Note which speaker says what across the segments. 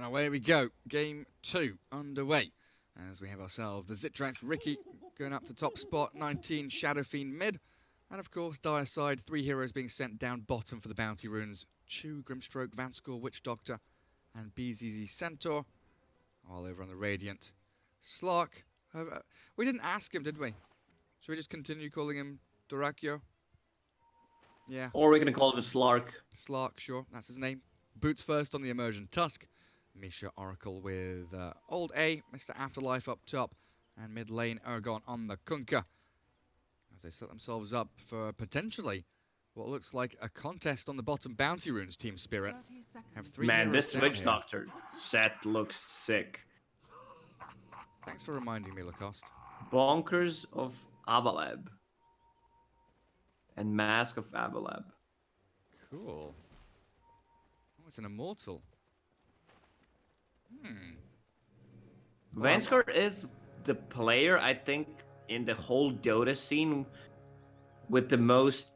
Speaker 1: And away we go. Game 2 underway. As we have ourselves the Zitrax Ricky going up to top spot, 19 Shadow Fiend mid. And of course, dire side, 3 heroes being sent down bottom for the bounty runes. Chu, Grimstroke, Vanskor, Witch Doctor, and BZZ Centaur. All over on the Radiant. Slark. We didn't ask him, did we? Should we just continue calling him Dorakyo? Yeah.
Speaker 2: Or we're gonna call him Slark.
Speaker 1: Slark, sure, that's his name. Boots first on the Immersion Tusk. Misha Oracle with Old A, Mr. Afterlife up top, and mid lane Ergon on the Kunkka. As they set themselves up for potentially what looks like a contest on the bottom bounty runes, Team Spirit. Have 3
Speaker 2: Man,
Speaker 1: heroes
Speaker 2: this
Speaker 1: down
Speaker 2: Witch
Speaker 1: here.
Speaker 2: Doctor set looks sick.
Speaker 1: Thanks for reminding me, Lacoste.
Speaker 2: Bonkers of Avalab. And Mask of Avalab.
Speaker 1: Cool. Oh, it's an immortal.
Speaker 2: Vanskor is the player, I think, in the whole Dota scene with the most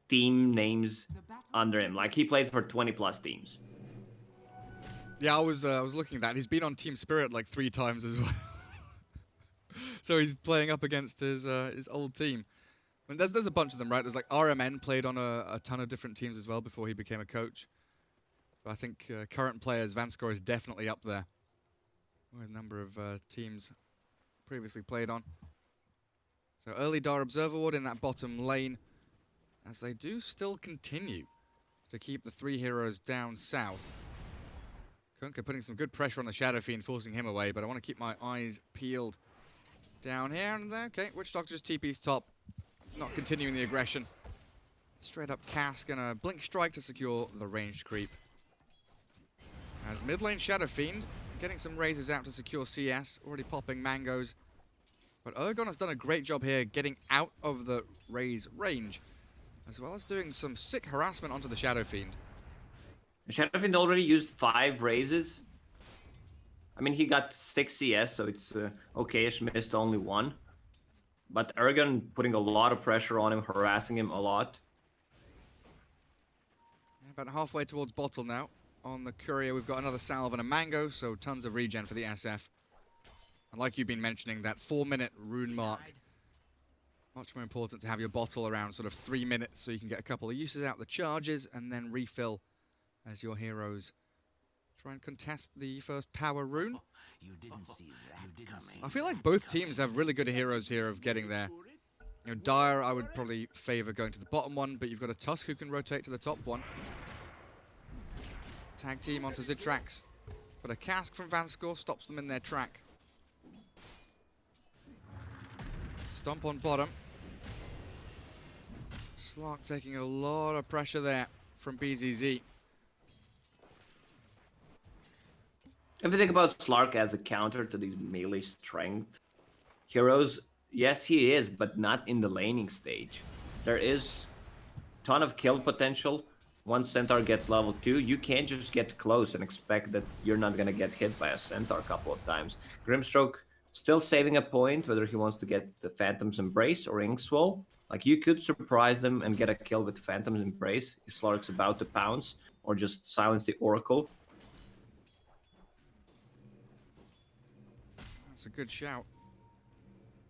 Speaker 2: team names under him. Like, he played for 20 plus teams.
Speaker 1: Yeah, I was looking at that. He's been on Team Spirit like 3 times as well. So he's playing up against his old team. I mean, there's a bunch of them, right? There's like RMN played on a ton of different teams as well before he became a coach. But I think current players, Vanskor is definitely up there with a number of teams previously played on. So early Dar Observer Ward in that bottom lane, as they do still continue to keep the 3 heroes down south. Kunkka putting some good pressure on the Shadow Fiend, forcing him away, but I want to keep my eyes peeled down here and there. Okay, Witch Doctor just TP's top, not continuing the aggression. Straight up Cask and a Blink Strike to secure the ranged creep. As mid lane Shadow Fiend getting some raises out to secure CS, already popping mangoes. But Ergon has done a great job here getting out of the raise range, as well as doing some sick harassment onto the Shadow Fiend.
Speaker 2: Shadow Fiend already used 5 raises. I mean, he got 6 CS, so it's okay-ish, missed only 1. But Ergon putting a lot of pressure on him, harassing him a lot.
Speaker 1: About halfway towards bottle now. On the courier, we've got another salve and a mango, so tons of regen for the SF. And like you've been mentioning, that 4-minute rune mark. Much more important to have your bottle around sort of 3 minutes so you can get a couple of uses out the charges and then refill as your heroes try and contest the first power rune.
Speaker 3: You didn't see that coming.
Speaker 1: I feel like both teams have really good heroes here of getting there. You know, Dire, I would probably favor going to the bottom one, but you've got a Tusk who can rotate to the top one. Tag team onto Zitrax. But a Cask from Vanskor stops them in their track. Stomp on bottom. Slark taking a lot of pressure there from BZZ.
Speaker 2: If you think about Slark as a counter to these melee strength heroes, yes, he is, but not in the laning stage. There is a ton of kill potential. Once Centaur gets level 2, you can't just get close and expect that you're not going to get hit by a Centaur a couple of times. Grimstroke still saving a point, whether he wants to get the Phantom's Embrace or Inkswell. Like, you could surprise them and get a kill with Phantom's Embrace if Slark's about to pounce, or just silence the Oracle.
Speaker 1: That's a good shout.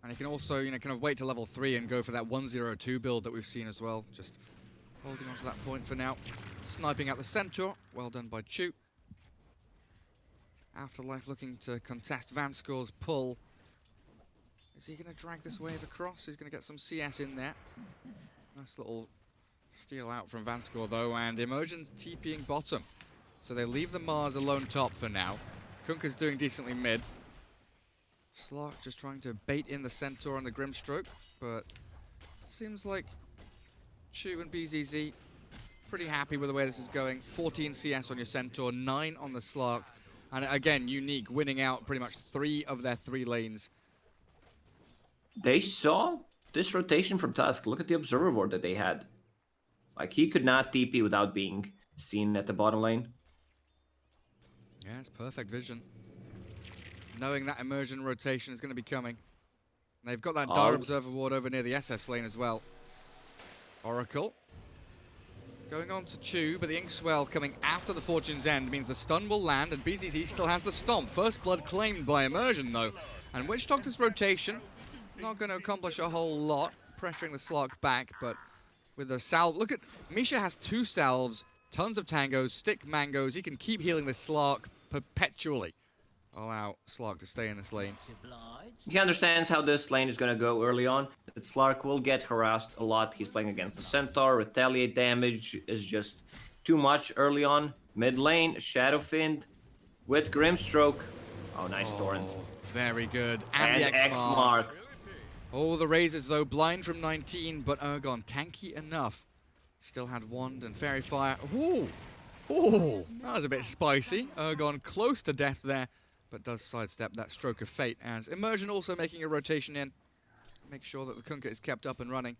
Speaker 1: And he can also, you know, kind of wait to level 3 and go for that 1-0-2 build that we've seen as well. Just holding on to that point for now. Sniping out the Centaur. Well done by Chu. Afterlife looking to contest Vanskor's pull. Is he going to drag this wave across? He's going to get some CS in there. Nice little steal out from Vanskor though, and Immersion's TPing bottom. So they leave the Mars alone top for now. Kunkka's doing decently mid. Slark just trying to bait in the Centaur and the Grimstroke, but seems like Chu and BZZ pretty happy with the way this is going. 14 CS on your Centaur, 9 on the Slark, and again, unique, winning out pretty much 3 of their 3 lanes.
Speaker 2: They saw this rotation from Tusk. Look at the observer ward that they had. Like, he could not TP without being seen at the bottom lane.
Speaker 1: Yeah, it's perfect vision. Knowing that immersion rotation is going to be coming. And they've got that Dire Observer ward over near the SF lane as well. Oracle. Going on to Chew, but the Inkswell coming after the Fortune's End means the stun will land, and BZZ still has the stomp. First blood claimed by Immersion, though. And Witch Doctor's rotation, not going to accomplish a whole lot, pressuring the Slark back, but with a salve. Look at, Misha has 2 salves, tons of tangos, stick mangoes. He can keep healing this Slark perpetually. Allow Slark to stay in this lane.
Speaker 2: He understands how this lane is going to go early on. That Slark will get harassed a lot. He's playing against the Centaur. Retaliate damage is just too much early on. Mid lane, Shadowfiend with Grimstroke. Oh, nice Torrent.
Speaker 1: Very good. And the X-Mark. Oh, the Razors, though, blind from 19, but Ergon tanky enough. Still had Wand and Fairy Fire. Ooh! Ooh! That was a bit spicy. Ergon close to death there, but does sidestep that Stroke of Fate, as Immersion also making a rotation in. Make sure that the Kunkka is kept up and running.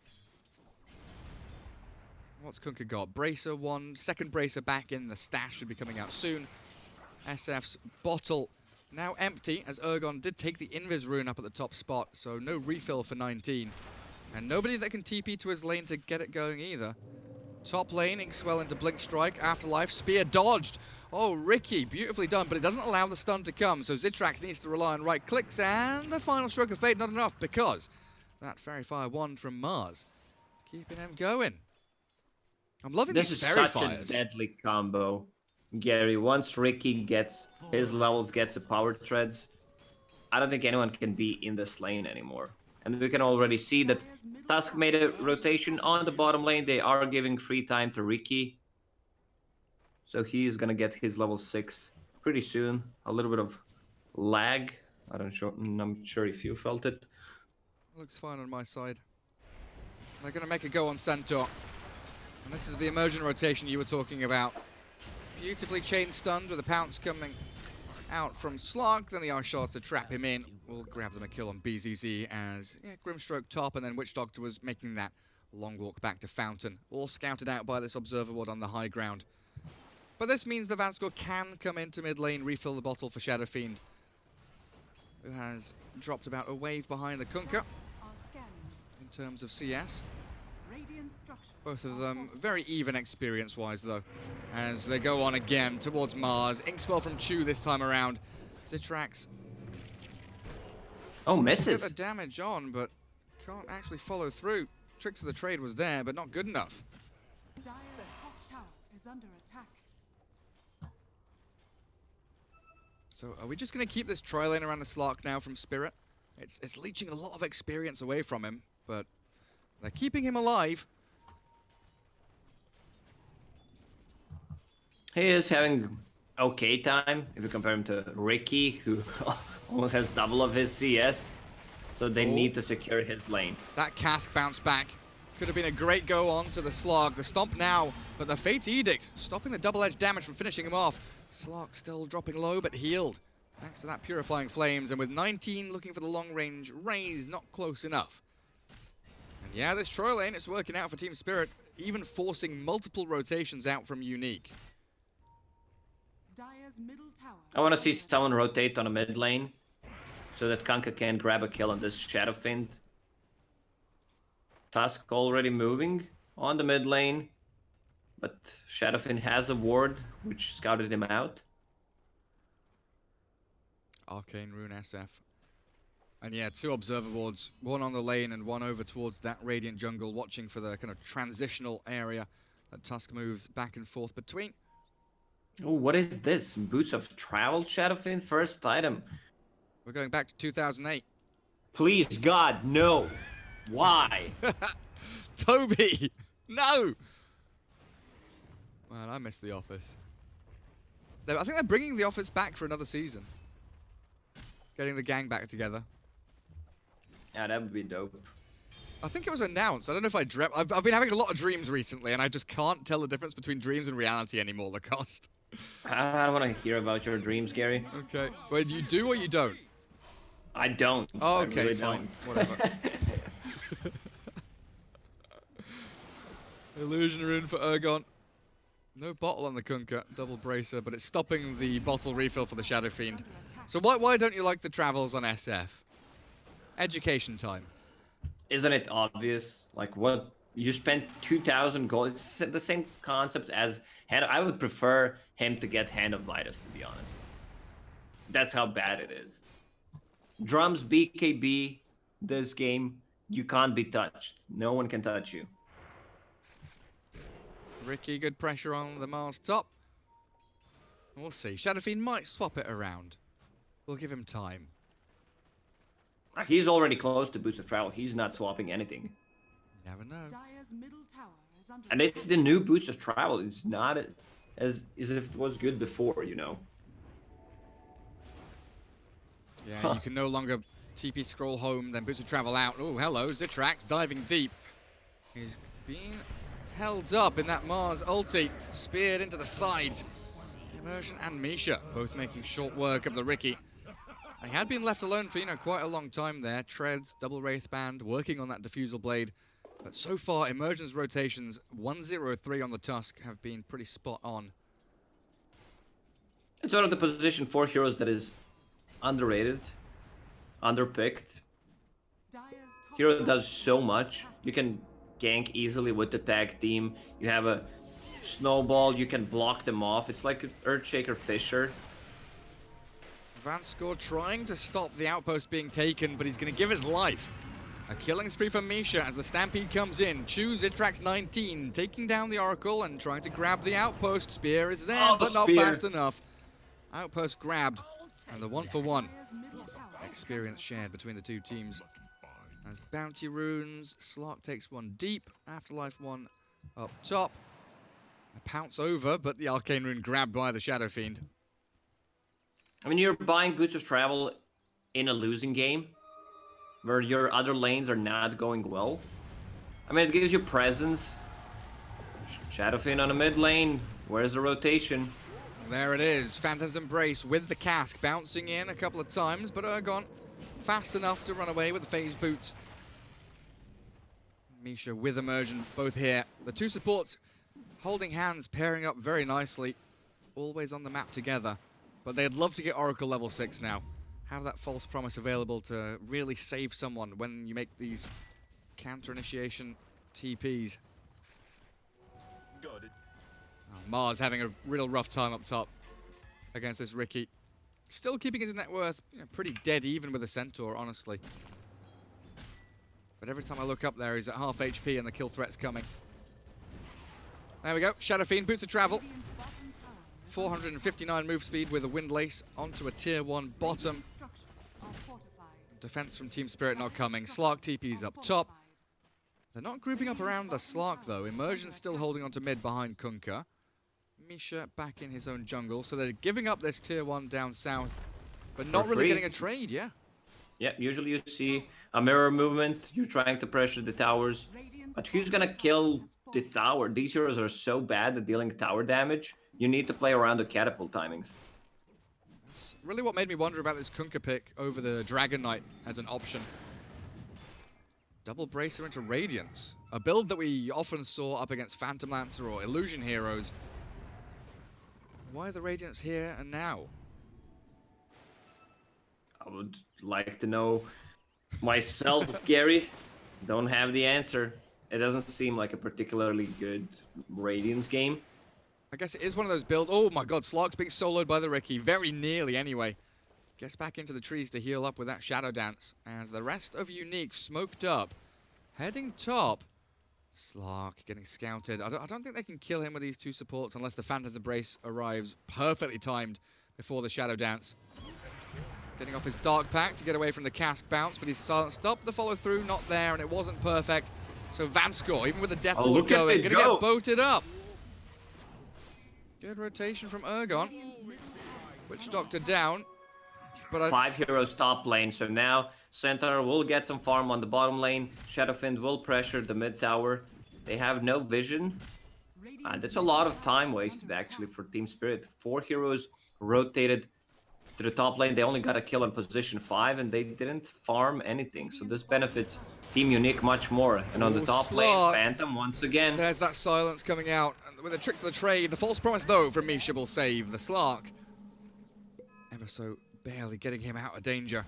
Speaker 1: What's Kunkka got? Bracer, Wand, second Bracer back in the stash, should be coming out soon. SF's bottle now empty, as Ergon did take the Invis rune up at the top spot, so no refill for 19. And nobody that can TP to his lane to get it going either. Top lane, Inkswell into Blink Strike, Afterlife, Spear dodged. Oh, Ricky, beautifully done, but it doesn't allow the stun to come, so Zitrax needs to rely on right clicks, and the final Stroke of Fate not enough, because that Fairy Fire Wand from Mars, keeping him going. I'm loving these Fairy Fires.
Speaker 2: This is such a deadly combo, Gary. Once Ricky gets his levels, gets the power treads, I don't think anyone can be in this lane anymore. And we can already see that Tusk made a rotation on the bottom lane. They are giving free time to Ricky. So he is going to get his level 6 pretty soon. A little bit of lag. I'm not sure if you felt it.
Speaker 1: Looks fine on my side. They're going to make a go on Centaur. And this is the Immersion rotation you were talking about. Beautifully chain stunned with a pounce coming out from Slark. Then the Ice Shards to trap him in. We'll grab them a kill on BZZ as Grimstroke top, and then Witch Doctor was making that long walk back to Fountain. All scouted out by this Observer Ward on the high ground. But this means the Vanscore can come into mid lane, refill the bottle for Shadowfiend, who has dropped about a wave behind the Kunkka in terms of CS. Both of them very even experience-wise, though, as they go on again towards Mars. Inkswell from Chew this time around. Zitrax.
Speaker 2: Oh, misses.
Speaker 1: Get the damage on, but can't actually follow through. Tricks of the Trade was there, but not good enough.
Speaker 4: Dire's top tower is under attack.
Speaker 1: So are we just going to keep this tri-lane around the Slark now from Spirit? It's leeching a lot of experience away from him, but they're keeping him alive.
Speaker 2: He is having okay time if you compare him to Ricky, who almost has double of his CS. So they need to secure his lane.
Speaker 1: That cask bounced back. Could have been a great go on to the Slark. The stomp now, but the Fate's Edict stopping the double-edged damage from finishing him off. Slark still dropping low, but healed thanks to that Purifying Flames. And with 19 looking for the long-range raise, not close enough. And yeah, this Troy lane, it's working out for Team Spirit, even forcing multiple rotations out from Unique.
Speaker 4: Dire's middle tower.
Speaker 2: I want to see someone rotate on a mid lane so that Kunkka can grab a kill on this Shadowfiend. Tusk already moving on the mid lane, but Shadowfiend has a ward which scouted him out.
Speaker 1: Arcane Rune SF. And yeah, 2 Observer Wards, one on the lane and one over towards that Radiant jungle, watching for the kind of transitional area that Tusk moves back and forth between.
Speaker 2: Oh, what is this? Boots of Travel Shadowfiend first item.
Speaker 1: We're going back to 2008.
Speaker 2: Please, God, no. Why?
Speaker 1: Toby! No! Man, I miss The Office. I think they're bringing The Office back for another season. Getting the gang back together.
Speaker 2: Yeah, that would be dope.
Speaker 1: I think it was announced. I don't know if I dreamt. I've been having a lot of dreams recently, and I just can't tell the difference between dreams and reality anymore, Lacoste.
Speaker 2: I don't want to hear about your dreams, Gary.
Speaker 1: Okay. Wait, you do or you don't?
Speaker 2: I don't.
Speaker 1: Oh,
Speaker 2: I
Speaker 1: okay,
Speaker 2: really
Speaker 1: fine.
Speaker 2: don't.
Speaker 1: Whatever. Illusion Rune for Ergon. No bottle on the Kunkka, double bracer, but it's stopping the bottle refill for the Shadow Fiend. So why don't you like the travels on SF? Education time.
Speaker 2: Isn't it obvious? Like, what You spent 2,000 gold. It's the same concept as Hand. I would prefer him to get Hand of Midas, to be honest. That's how bad it is. Drums BKB this game, you can't be touched. No one can touch you.
Speaker 1: Ricky, good pressure on the Mars top. We'll see. Shadowfiend might swap it around. We'll give him time.
Speaker 2: He's already close to Boots of Travel. He's not swapping anything.
Speaker 1: Never know.
Speaker 4: Dire's middle tower is under
Speaker 2: And it's the new Boots of Travel. It's not as if it was good before, you know.
Speaker 1: Yeah, you can no longer TP scroll home, then Boots of Travel out. Oh, hello, Zitrax diving deep. He's being held up in that Mars ulti, speared into the side. Immersion and Misha both making short work of the Ricky. They had been left alone for, quite a long time there. Treads, double Wraith Band, working on that Diffusal Blade. But so far, Immersion's rotations, 1-0-3 on the Tusk, have been pretty spot on.
Speaker 2: It's one of the position 4 heroes that is underrated, underpicked.
Speaker 4: Dire's top
Speaker 2: Hero
Speaker 4: tower
Speaker 2: does so much. You can gank easily with the tag team. You have a snowball, you can block them off. It's like Earthshaker Fisher.
Speaker 1: Vanskor trying to stop the outpost being taken, but he's going to give his life. A killing spree for Misha as the Stampede comes in. Choose Zitrax 19, taking down the Oracle and trying to grab the outpost. Spear is there,
Speaker 2: Oh, the
Speaker 1: but not
Speaker 2: spear.
Speaker 1: fast enough. Outpost grabbed, and the 1-for-1
Speaker 4: Dire's middle tower
Speaker 1: experience shared between the two teams. As Bounty Runes, Slark takes one deep, Afterlife one up top. A pounce over, but the Arcane Rune grabbed by the Shadow Fiend.
Speaker 2: I mean, you're buying Boots of Travel in a losing game where your other lanes are not going well. I mean, it gives you presence. Shadowfiend on the mid lane. Where's the rotation?
Speaker 1: There it is, Phantom's Embrace with the cask, bouncing in a couple of times, but Urgon fast enough to run away with the phase boots. Misha with Immersion, both here. The two supports holding hands, pairing up very nicely, always on the map together. But they'd love to get Oracle level 6 now. Have that false promise available to really save someone when you make these counter initiation TPs.
Speaker 3: Got it.
Speaker 1: Oh, Mars having a real rough time up top against this Ricky. Still keeping his net worth pretty dead even with a Centaur, honestly. But every time I look up there, he's at half HP and the kill threat's coming. There we go. Shadow Fiend, Boots of Travel.
Speaker 4: Radiant's bottom tower is
Speaker 1: 459 move speed with a Windlace onto a tier 1 bottom.
Speaker 4: structures are fortified.
Speaker 1: Defense from Team Spirit not coming. Slark TP's up top. They're not grouping up around the Slark though. Immersion still holding on to mid behind Kunkka. Misha back in his own jungle. So they're giving up this tier 1 down south. But not
Speaker 2: For
Speaker 1: really
Speaker 2: free.
Speaker 1: getting a trade, yeah.
Speaker 2: Yeah, usually you see a mirror movement. You're trying to pressure the towers.
Speaker 4: Radiant's
Speaker 2: But who's
Speaker 4: bottom
Speaker 2: gonna kill
Speaker 4: has
Speaker 2: the
Speaker 4: fallen.
Speaker 2: tower? These heroes are so bad at dealing tower damage. You need to play around the catapult timings.
Speaker 1: That's really what made me wonder about this Kunkka pick over the Dragon Knight as an option. Double Bracer into Radiance. A build that we often saw up against Phantom Lancer or Illusion heroes. Why the Radiance here and now?
Speaker 2: I would like to know myself, Gary. Don't have the answer. It doesn't seem like a particularly good Radiance game.
Speaker 1: I guess it is one of those builds. Oh my god, Slark's being soloed by the Ricky. Very nearly anyway. Gets back into the trees to heal up with that Shadow Dance. As the rest of Unique smoked up. Heading top. Slark getting scouted. I don't think they can kill him with these two supports unless the Phantom's Embrace arrives perfectly timed before the Shadow Dance. Getting off his Dark Pact to get away from the cask bounce, but he's silenced up. The follow through not there, and it wasn't perfect. So Vanskor, even with the Death Ward
Speaker 2: look at
Speaker 1: going,
Speaker 2: it
Speaker 1: gonna
Speaker 2: go.
Speaker 1: get boated up. Good rotation from Urgon.
Speaker 4: Radiant's middle tower
Speaker 1: Witch Doctor down. But
Speaker 2: 5 heroes top lane, so now Centaur will get some farm on the bottom lane. Shadowfiend will pressure the mid tower. They have no vision. And it's a lot of time wasted actually for Team Spirit. 4 heroes rotated to the top lane. They only got a kill in position 5 and they didn't farm anything. So this benefits Team Unique much more. And on the
Speaker 1: Ooh,
Speaker 2: top
Speaker 1: Slark.
Speaker 2: lane, Phantom once again.
Speaker 1: there's that silence coming out. And with the tricks of the trade, the false promise though from Misha will save the Slark. Ever so barely getting him out of danger.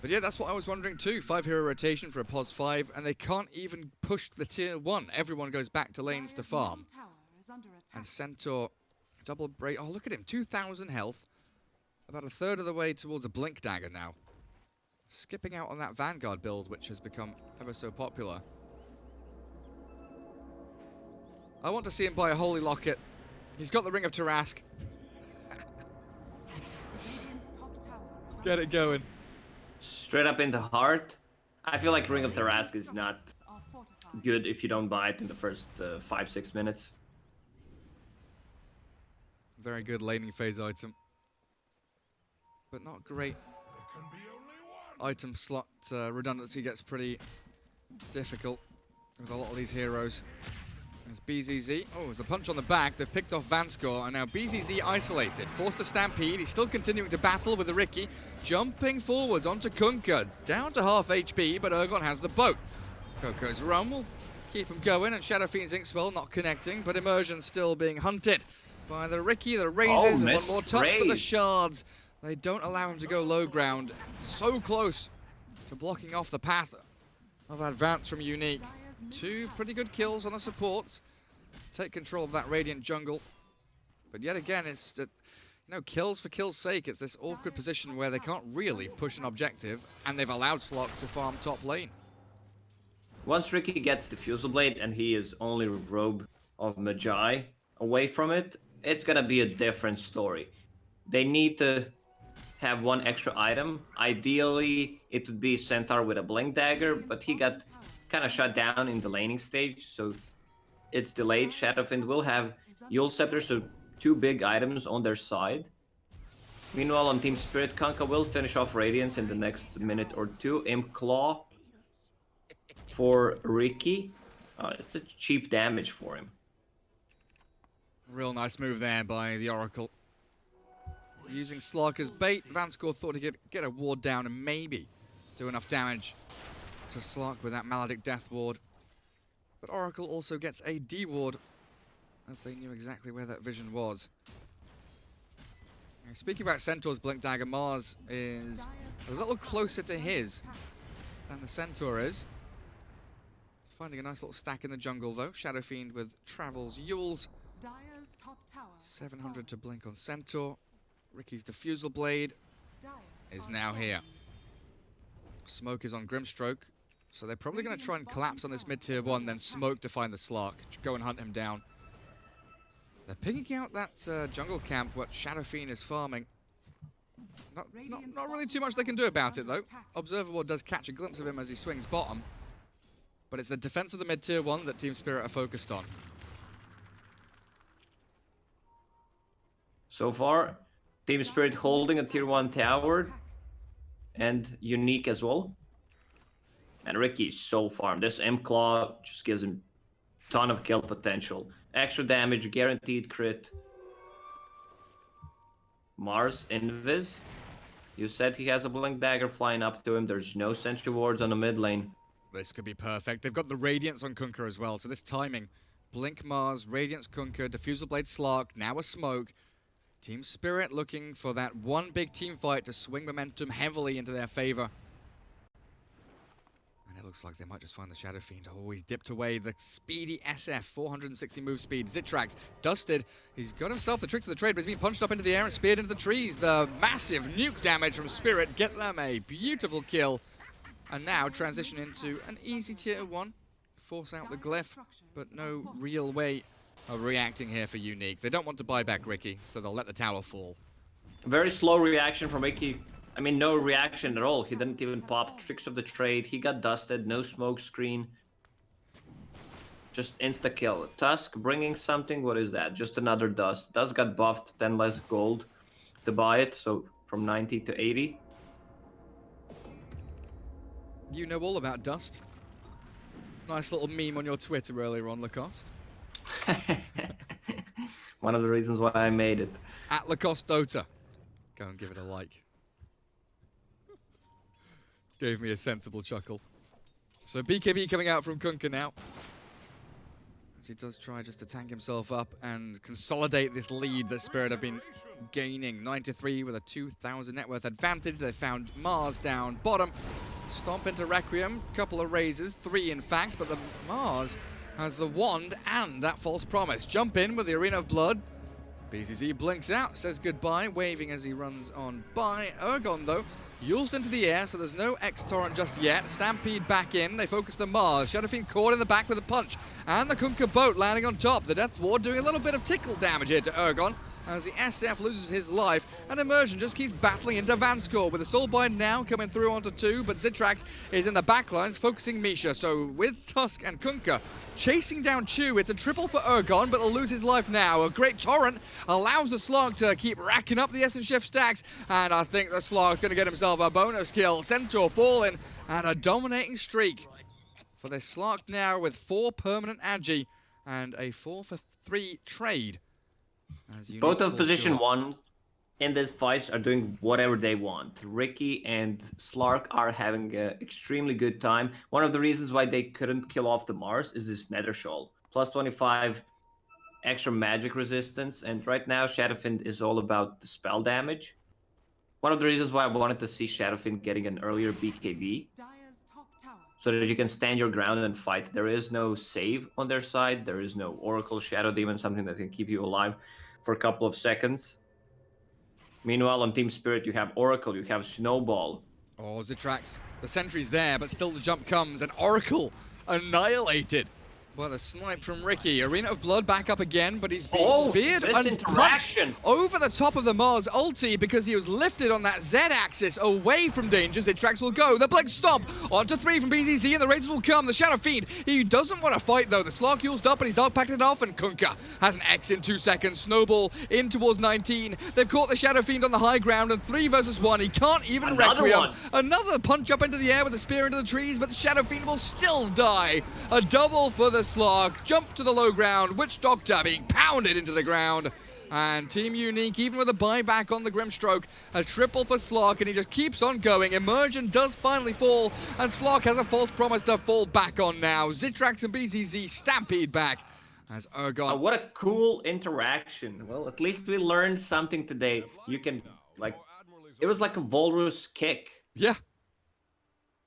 Speaker 1: But yeah, that's what I was wondering too. 5-hero rotation for a POS 5, and they can't even push the tier 1. Everyone goes back to lanes to
Speaker 4: Dire's
Speaker 1: farm.
Speaker 4: middle tower is under attack.
Speaker 1: And Centaur, double break. Oh, look at him, 2,000 health. About a third of the way towards a Blink Dagger now. Skipping out on that Vanguard build, which has become ever so popular. I want to see him buy a Holy Locket. He's got the Ring of Tarask.
Speaker 4: Radiant's top tower is
Speaker 1: Get it going.
Speaker 2: Straight up into heart. I feel like Ring of Tarask is not
Speaker 4: are fortified.
Speaker 2: good if you don't buy it in the first 5-6 minutes.
Speaker 1: Very good laning phase item. But not great. Item slot redundancy gets pretty difficult with a lot of these heroes. There's BZZ. Oh, there's a punch on the back. They've picked off Vanskor, and now BZZ isolated. Forced to stampede. He's still continuing to battle with the Ricky. Jumping forwards onto Kunkka. Down to half HP, but Urgon has the boat. Coco's run will keep him going, and Shadow Fiend's Inkswell not connecting, but Immersion still being hunted by the Ricky. The raises, and one more touch, but the shards, they don't allow him to go low ground. So close to blocking off the path of advance from Unique. Two pretty good kills on the supports. Take control of that Radiant jungle. But yet again, it's kills for kills' sake. It's this awkward position where they can't really push an objective, and they've allowed Slok to farm top lane.
Speaker 2: Once Ricky gets the Fusel Blade and he is only robe of Magi away from it, it's gonna be a different story. They need to have one extra item. Ideally, it would be Centaur with a Blink Dagger, but he got kind of shut down in the laning stage, so it's delayed. Shadowfiend will have Yule Scepter, so 2 big items on their side. Meanwhile, on Team Spirit, Kunkka will finish off Radiance in the next minute or 2. Imp Claw for Ricky. It's a cheap damage for him.
Speaker 1: Real nice move there by the Oracle. Using Slok as bait, Vanskor thought he could get a ward down and maybe do enough damage to Slok with that Maledict Death Ward. But Oracle also gets a D ward, as they knew exactly where that vision was. Now, speaking about Centaur's Blink Dagger, Mars is a little closer to his than the Centaur is. Finding a nice little stack in the jungle though. Shadow Fiend with Travels Yules.
Speaker 4: Dire's top tower is
Speaker 1: 700 to blink on Centaur. Ricky's Diffusal Blade
Speaker 4: Dire
Speaker 1: is
Speaker 4: are
Speaker 1: now here.
Speaker 4: swarming.
Speaker 1: Smoke is on Grimstroke, so they're probably going to try and collapse on this mid-tier 1, then Smoke to find the Slark. Go and hunt him down. They're picking out that jungle camp, what Shadow Fiend is farming. Not really too much they can do about it, though. Observer Ward does catch a glimpse of him as he swings bottom. But it's the defense of the mid-tier 1 that Team Spirit are focused on.
Speaker 2: So far, Team Spirit holding a tier 1 tower and Unique as well. And Ricky is so farmed. This Imp Claw just gives him a ton of kill potential. Extra damage, guaranteed crit. Mars, Invis. You said he has a Blink Dagger flying up to him. There's no sentry wards on the mid lane.
Speaker 1: This could be perfect. They've got the Radiance on Kunkka as well, so this timing. Blink Mars, Radiance Kunkka, Diffusal Blade Slark, now a Smoke. Team Spirit looking for that one big team fight to swing momentum heavily into their favor. And it looks like they might just find the Shadow Fiend. Oh, he's dipped away. The speedy SF, 460 move speed. Zitrax, dusted. He's got himself the tricks of the trade, but he's been punched up into the air and speared into the trees. The massive nuke damage from Spirit get them a beautiful kill. And now transition into an easy tier 1. Force out the glyph, but no real way of reacting here for Unique. They don't want to buy back Ricky, so they'll let the tower fall.
Speaker 2: Very slow reaction from Ricky. I mean, no reaction at all. He didn't even pop tricks of the trade. He got dusted, no smoke screen. Just insta-kill. Tusk bringing something, what is that? Just another dust. Dust got buffed, 10 less gold to buy it, so from 90 to 80.
Speaker 1: You know all about Dust. Nice little meme on your Twitter earlier on, Lacoste.
Speaker 2: One of the reasons why I made it.
Speaker 1: At Lacoste Dota. Go and give it a like. Gave me a sensible chuckle. So BKB coming out from Kunkka now. As he does try just to tank himself up and consolidate this lead that Spirit have been gaining. 9-3 with a 2,000 net worth advantage. They found Mars down bottom. Stomp into Requiem, couple of raises, 3 in fact, but the Mars has the wand and that false promise. Jump in with the Arena of Blood. BCZ blinks out, says goodbye, waving as he runs on by. Ergon, though, Yules into the air, so there's no X-Torrent just yet. Stampede back in, they focus the Mars. Shadowfiend caught in the back with a punch. And the Kunkka boat landing on top. The Death Ward doing a little bit of tickle damage here to Ergon, as the SF loses his life, and Immersion just keeps battling into Vanskor with the Soulbind now coming through onto 2, but Zitrax is in the backlines focusing Misha. So with Tusk and Kunkka chasing down Chu, it's a triple for Ergon, but he'll lose his life now. A great torrent allows the Slog to keep racking up the Essence Shift stacks, and I think the Slog's going to get himself a bonus kill. Centaur falling, and a dominating streak for the Slog now with 4 permanent Agi and a 4-for-3 trade.
Speaker 2: Both of position 1 in this fight are doing whatever they want. Ricky and Slark are having an extremely good time. One of the reasons why they couldn't kill off the Mars is this Nether Shoal. Plus 25 extra magic resistance, and right now Shadowfiend is all about the spell damage. One of the reasons why I wanted to see Shadowfiend getting an earlier BKB,
Speaker 4: Dire's top tower.
Speaker 2: so that you can stand your ground and fight. There is no save on their side. There is no Oracle Shadow Demon, something that can keep you alive for a couple of seconds. Meanwhile, on Team Spirit, you have Oracle, you have Snowball.
Speaker 1: Oh, Zitrax. The sentry's there, but still the jump comes, and Oracle annihilated. Well, a snipe from Ricky. Arena of Blood back up again, but he's being speared
Speaker 2: this
Speaker 1: and punched
Speaker 2: interaction
Speaker 1: over the top of the Mars ulti because he was lifted on that Z-axis away from danger. Zitrax will go. The Blink Stomp onto 3 from BZZ, and the Razors will come. The Shadow Fiend, he doesn't want to fight, though. The Slark used up, and he's dog packed it off, and Kunkka has an X in 2 seconds. Snowball in towards 19. They've caught the Shadow Fiend on the high ground, and 3 versus 1. He can't even Requiem. Another punch up into the air with a spear into the trees, but the Shadow Fiend will still die. A double for the Slark. Jump to the low ground. Witch Doctor being pounded into the ground. And Team Unique, even with a buyback on the Grimstroke, a triple for Slark, and he just keeps on going. Immersion does finally fall, and Slark has a false promise to fall back on now. Zitrax and BZZ stampede back as Ergon.
Speaker 2: Oh, what a cool interaction. Well, at least we learned something today. You can, like, it was like a Walrus kick.
Speaker 1: Yeah.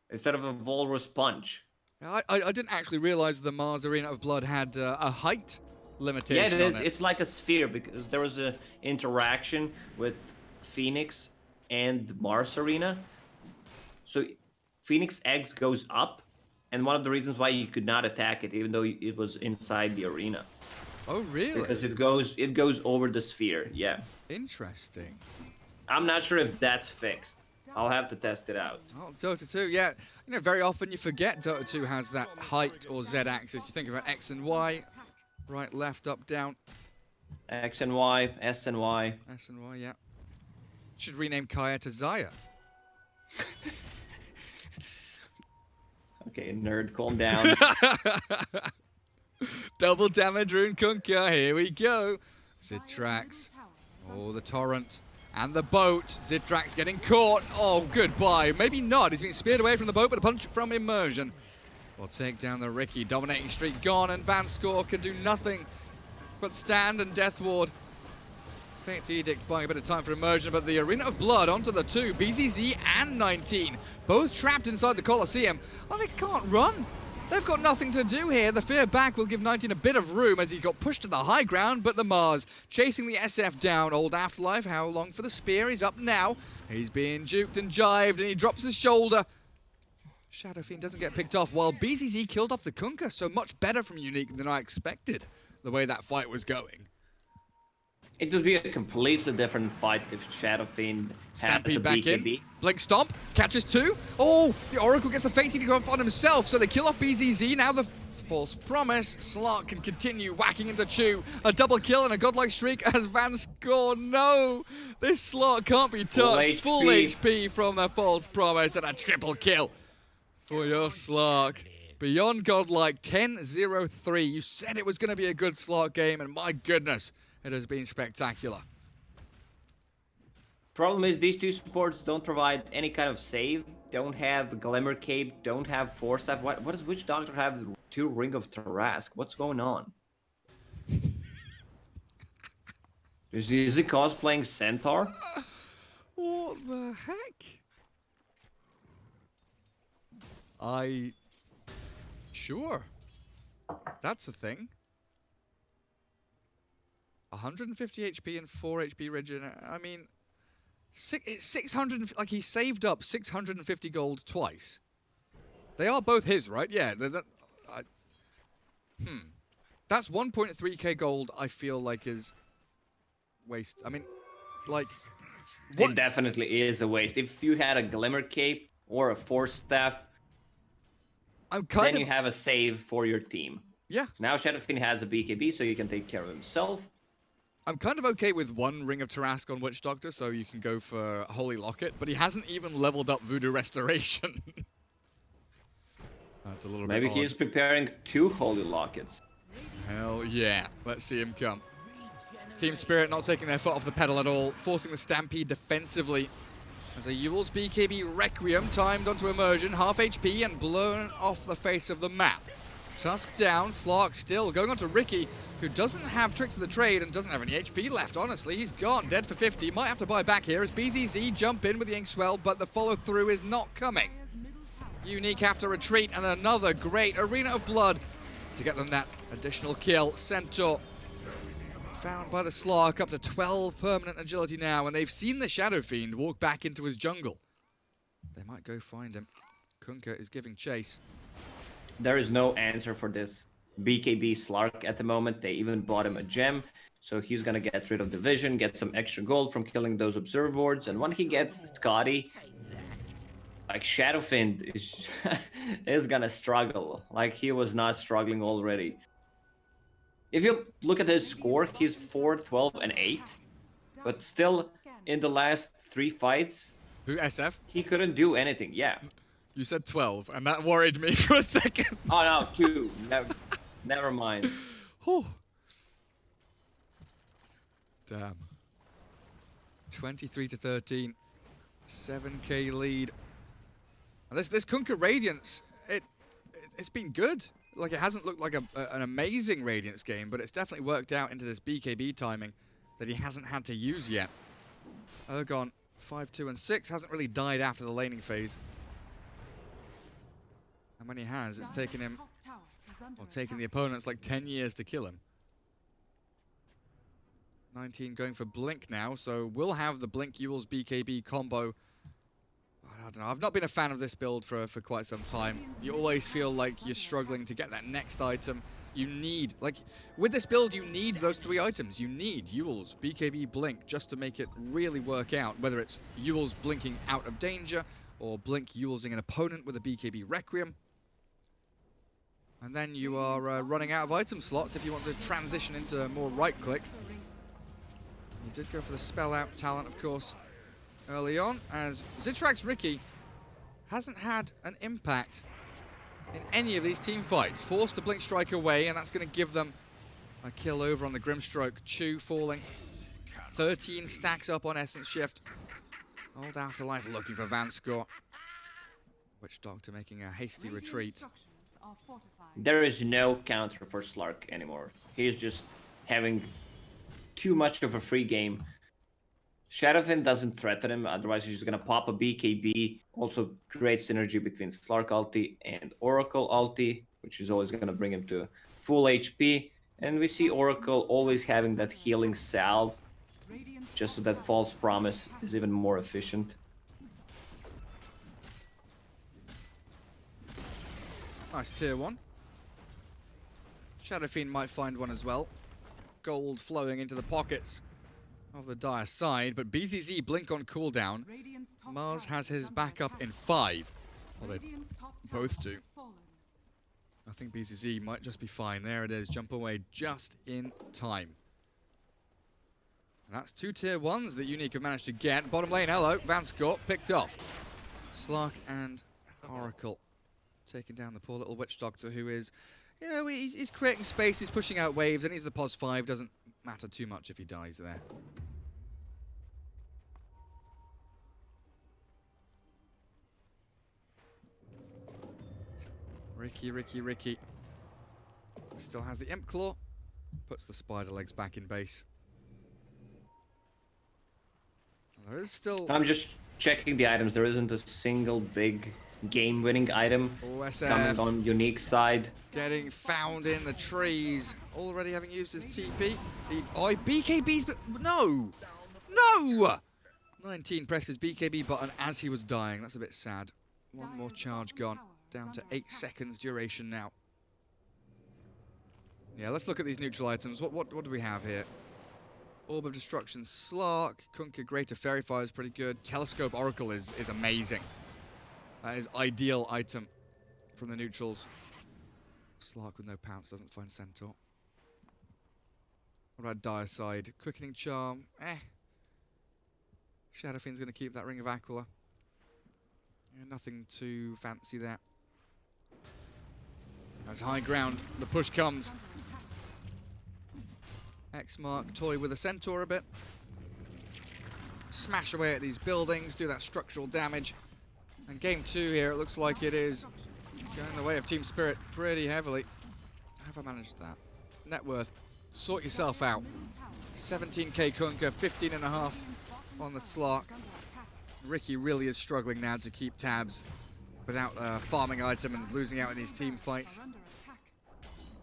Speaker 2: Instead of a Walrus punch.
Speaker 1: I didn't actually realize the Mars Arena of Blood had a height limitation.
Speaker 2: Yeah, it is.
Speaker 1: On it.
Speaker 2: It's like a sphere because there was an interaction with Phoenix and Mars Arena. So Phoenix X goes up, and one of the reasons why you could not attack it, even though it was inside the arena.
Speaker 1: Oh, really?
Speaker 2: Because it goes over the sphere. Yeah.
Speaker 1: Interesting.
Speaker 2: I'm not sure if that's fixed. I'll have to test it out.
Speaker 1: Oh, Dota2, yeah. You know, very often you forget Dota2 has that height or Z-axis. You think about X and Y, right, left, up, down.
Speaker 2: X and Y, S and Y.
Speaker 1: S and Y, yeah. Should rename Kaya to Zaya.
Speaker 2: Okay, nerd, calm down.
Speaker 1: Double damage rune Kunkka, here we go. Zitrax. Oh, the torrent. And the boat. Zitrax getting caught. Oh, goodbye. Maybe not. He's been speared away from the boat, but a punch from Immersion will take down the Ricky. Dominating streak gone, and Vanskor can do nothing but stand and Death Ward. Fate's Edict buying a bit of time for Immersion, but the Arena of Blood onto the 2. BZZ and 19. Both trapped inside the Colosseum. Oh, they can't run. They've got nothing to do here. The fear back will give 19 a bit of room as he got pushed to the high ground, but the Mars chasing the SF down. Old Afterlife, how long for the spear? He's up now. He's being juked and jived, and he drops his shoulder. Shadow Fiend doesn't get picked off, while BZZ killed off the Kunkka, so much better from Unique than I expected, the way that fight was going.
Speaker 2: It would be a completely different fight if Shadow Fiend had a
Speaker 1: Stampede back
Speaker 2: BKB.
Speaker 1: in. Blink Stomp. Catches 2. Oh, the Oracle gets the face eating off on himself, so they kill off BZZ. Now the false promise. Slark can continue whacking into Chu. A double kill and a godlike streak as Vanskor. No! This Slark can't be touched. Full HP from the false promise and a triple kill for your Slark. Beyond godlike, 10-0-3. You said it was going to be a good Slark game, and my goodness, it has been spectacular.
Speaker 2: Problem is these two supports don't provide any kind of save, don't have Glimmer Cape, don't have Force Staff. What does Witch Doctor have? 2 Ring of Tarask. What's going on? Is he cosplaying Centaur?
Speaker 1: What the heck? Sure. That's a thing. 150 HP and 4 HP regen. I mean, it's 600. Like he saved up 650 gold twice. They are both his, right? Yeah. That's 1.3k gold. I feel like is waste. I mean, like.
Speaker 2: It definitely is a waste. If you had a Glimmer Cape or a Force Staff, then you have a save for your team.
Speaker 1: Yeah.
Speaker 2: Now Shadowfiend has a BKB, so you can take care of himself.
Speaker 1: I'm kind of okay with one Ring of Tarask on Witch Doctor, so you can go for Holy Locket, but he hasn't even leveled up Voodoo Restoration. That's a little bit
Speaker 2: Maybe
Speaker 1: odd.
Speaker 2: he's preparing 2 Holy Lockets.
Speaker 1: Hell yeah. Let's see him come. Team Spirit not taking their foot off the pedal at all, forcing the Stampede defensively. As a Ewell's BKB Requiem timed onto Immersion, half HP and blown off the face of the map. Tusk down, Slark still going on to Ricky, who doesn't have Tricks of the Trade and doesn't have any HP left, honestly. He's gone, dead for 50. Might have to buy back here as BZZ jump in with the Inkswell, but the follow-through is not coming. Unique have to retreat, and another great Arena of Blood to get them that additional kill. Centaur found by the Slark, up to 12 permanent agility now, and they've seen the Shadow Fiend walk back into his jungle. They might go find him. Kunkka is giving chase.
Speaker 2: There is no answer for this BKB Slark at the moment. They even bought him a gem, so he's gonna get rid of the vision, get some extra gold from killing those observe wards, and when he gets Scotty, like Shadowfiend is gonna struggle. Like he was not struggling already. If you look at his score, he's 4, 12, and 8, but still in the last 3 fights,
Speaker 1: Who, SF?
Speaker 2: he couldn't do anything. Yeah.
Speaker 1: You said 12, and that worried me for a second.
Speaker 2: Oh no, 2. Never mind.
Speaker 1: Whew. Damn. 23 to 13. 7k lead. And this Kunkka Radiance, it's been good. Like, it hasn't looked like an amazing Radiance game, but it's definitely worked out into this BKB timing that he hasn't had to use yet. Ergon, 5, 2, and 6, hasn't really died after the laning phase. And when he has, it's taken him, or taken the opponents like 10 years to kill him. 19 going for Blink now, so we'll have the Blink Ewell's BKB combo. I don't know, I've not been a fan of this build for quite some time. You always feel like you're struggling to get that next item. You need, like, with this build, you need those 3 items. You need Ewell's BKB Blink just to make it really work out, whether it's Ewell's blinking out of danger, or Blink Ewell'sing an opponent with a BKB Requiem. And then you are running out of item slots if you want to transition into more right-click. You did go for the spell out talent, of course, early on, as Zitrak's Ricky hasn't had an impact in any of these team fights. Forced to Blink Strike away, and that's going to give them a kill over on the Grimstroke. Chu falling. 13 stacks up on Essence Shift. Old Afterlife looking for Vanscore. Witch Doctor making a hasty retreat.
Speaker 2: There is no counter for Slark anymore. He's just having too much of a free game. Shadowfiend doesn't threaten him, otherwise he's just gonna pop a BKB. Also great synergy between Slark ulti and Oracle ulti, which is always gonna bring him to full HP. And we see Oracle always having that healing salve, just so that False Promise is even more efficient.
Speaker 1: Nice tier 1. Shadowfiend might find one as well. Gold flowing into the pockets of the Dire side, but BZZ Blink on cooldown. Mars has his backup in 5. Well, they both do. I think BZZ might just be fine. There it is. Jump away just in time. And that's 2 tier 1s that Unique have managed to get. Bottom lane, hello. Vanscore picked off. Slark and Oracle taking down the poor little Witch Doctor, who is, you know, he's creating space, he's pushing out waves, and he's the pos 5. Doesn't matter too much if he dies there. Ricky. Still has the Imp Claw. Puts the spider legs back in base. There is still...
Speaker 2: I'm just checking the items. There isn't a single big game-winning item coming
Speaker 1: OSF
Speaker 2: on unique side.
Speaker 1: getting found in the trees. Already having used his TP. Oh, BKB's... But no! No! 19 pressed his BKB button as he was dying. That's a bit sad. One more charge gone. Down to 8 seconds duration now. Yeah, let's look at these neutral items. What do we have here? Orb of Destruction, Slark, Kunkka, Greater Fairy Fire is pretty good. Telescope Oracle is amazing. That is ideal item from the neutrals. Slark with no pounce doesn't find Centaur. What about Dire Side? Quickening Charm, Shadow Fiend's going to keep that Ring of Aquila. Yeah, nothing too fancy there. That's high ground. The push comes. X mark, toy with a Centaur a bit. Smash away at these buildings, do that structural damage. And game 2 here, it looks like it is going the way of Team Spirit pretty heavily. How have I managed that? Net worth, sort yourself out. 17k Kunkka, 15.5 on the Slark. Ricky really is struggling now to keep tabs without a farming item and losing out in these team fights.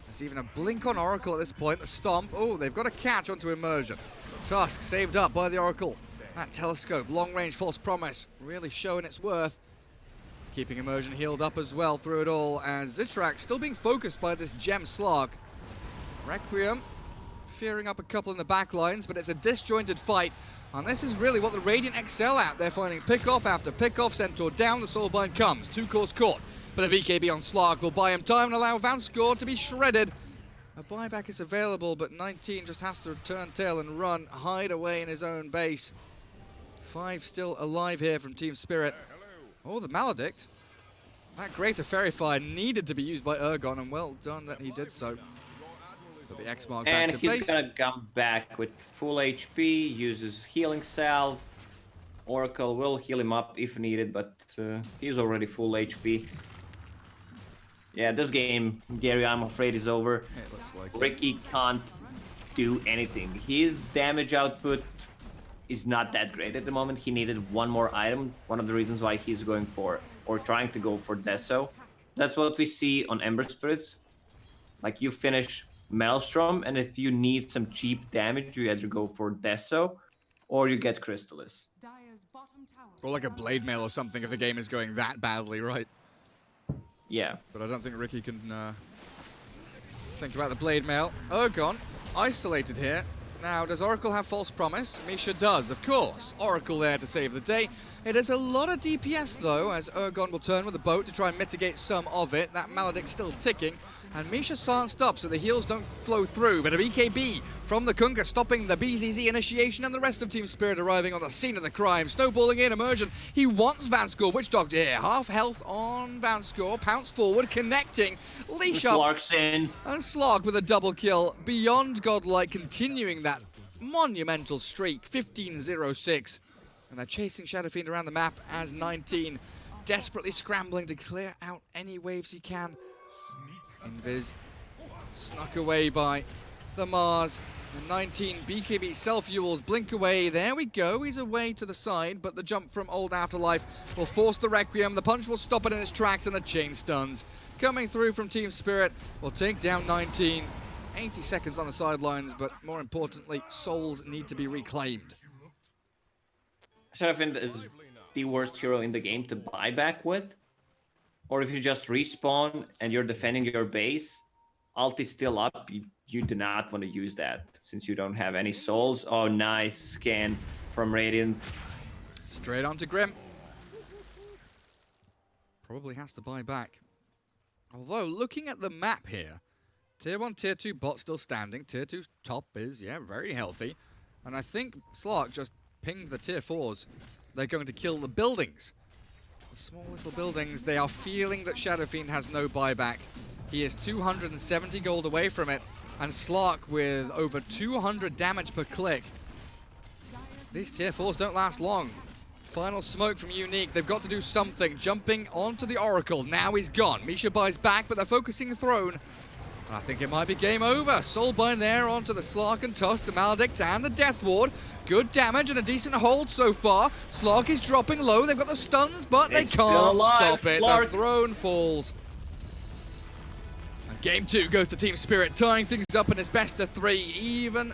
Speaker 1: There's even a blink on Oracle at this point. The stomp. Oh, they've got a catch onto Immersion. Tusk saved up by the Oracle. That telescope, long-range false promise, really showing its worth. Keeping Immersion healed up as well through it all, as Zitrak still being focused by this gem Slark. Requiem fearing up a couple in the back lines, but it's a disjointed fight. And this is really what the Radiant excel at. They're finding pick-off after pick-off. Centaur down, the Soulbind comes. 2 cores caught. But a BKB on Slark will buy him time and allow Vanscore to be shredded. A buyback is available, but 19 just has to turn tail and run, hide away in his own base. 5 still alive here from Team Spirit. Oh, the Maledict. That Greater Fairy Fire needed to be used by Ergon, and well done that he did so. Put the X mark back to base.
Speaker 2: And he's gonna come back with full HP, uses Healing Salve. Oracle will heal him up if needed, but he's already full HP. Yeah, this game, Gary, I'm afraid is over.
Speaker 1: It looks like
Speaker 2: Ricky can't do anything. His damage output is not that great at the moment. He needed one more item. One of the reasons why he's going for, or trying to go for Deso. That's what we see on Ember Spirits. Like, you finish Maelstrom, and if you need some cheap damage, you either go for Deso, or you get Crystallis.
Speaker 1: or like a Blade Mail or something if the game is going that badly, right?
Speaker 2: Yeah.
Speaker 1: But I don't think Ricky can think about the Blade Mail. Ergon, isolated here. Now, does Oracle have False Promise? Misha does, of course. Oracle there to save the day. It is a lot of DPS, though, as Ergon will turn with the boat to try and mitigate some of it. That Maledict still ticking. And Misha silenced up, so the heals don't flow through. But a BKB from the Kunkka, stopping the BZZ initiation, and the rest of Team Spirit arriving on the scene of the crime. Snowballing in, Immersion. He wants Vanscore. Witch Doctor here. Half health on Vanscore. Pounce forward, connecting. Leash up.
Speaker 2: Slark's in.
Speaker 1: And Slark with a double kill. Beyond godlike, continuing that monumental streak. 15-0-6. And they're chasing Shadow Fiend around the map as 19 desperately scrambling to clear out any waves he can. Invis snuck away by the Mars. The 19 BKB self-fuels blink away. There we go. He's away to the side, but the jump from Old Afterlife will force the Requiem. The punch will stop it in its tracks, and the chain stuns coming through from Team Spirit will take down 19. 80 seconds on the sidelines, but more importantly, souls need to be reclaimed.
Speaker 2: Shadow Fiend is the worst hero in the game to buy back with. Or if you just respawn and you're defending your base, ult is still up, you do not want to use that since you don't have any souls. Oh, nice scan from Radiant.
Speaker 1: Straight on to Grim. Probably has to buy back. Although, looking at the map here, Tier 1, Tier 2 bot still standing. Tier 2 top is, yeah, very healthy. And I think Slark just pinged the Tier 4s. They're going to kill the buildings. Small little buildings. They are feeling that Shadow Fiend has no buyback. He is 270 gold away from it, and Slark with over 200 damage per click. These tier 4s don't last long. Final smoke from Unique. They've got to do something. Jumping onto the Oracle. Now he's gone. Misha buys back, but they're focusing the throne. I think it might be game over. Soulbind there onto the Slark and Tusk, the Maledict and the Death Ward. Good damage and a decent hold so far. Slark is dropping low. They've got the stuns, but they
Speaker 2: It's still
Speaker 1: can't
Speaker 2: alive,
Speaker 1: stop it.
Speaker 2: Slark.
Speaker 1: The throne falls. And game 2 goes to Team Spirit, tying things up in its best of 3. Even.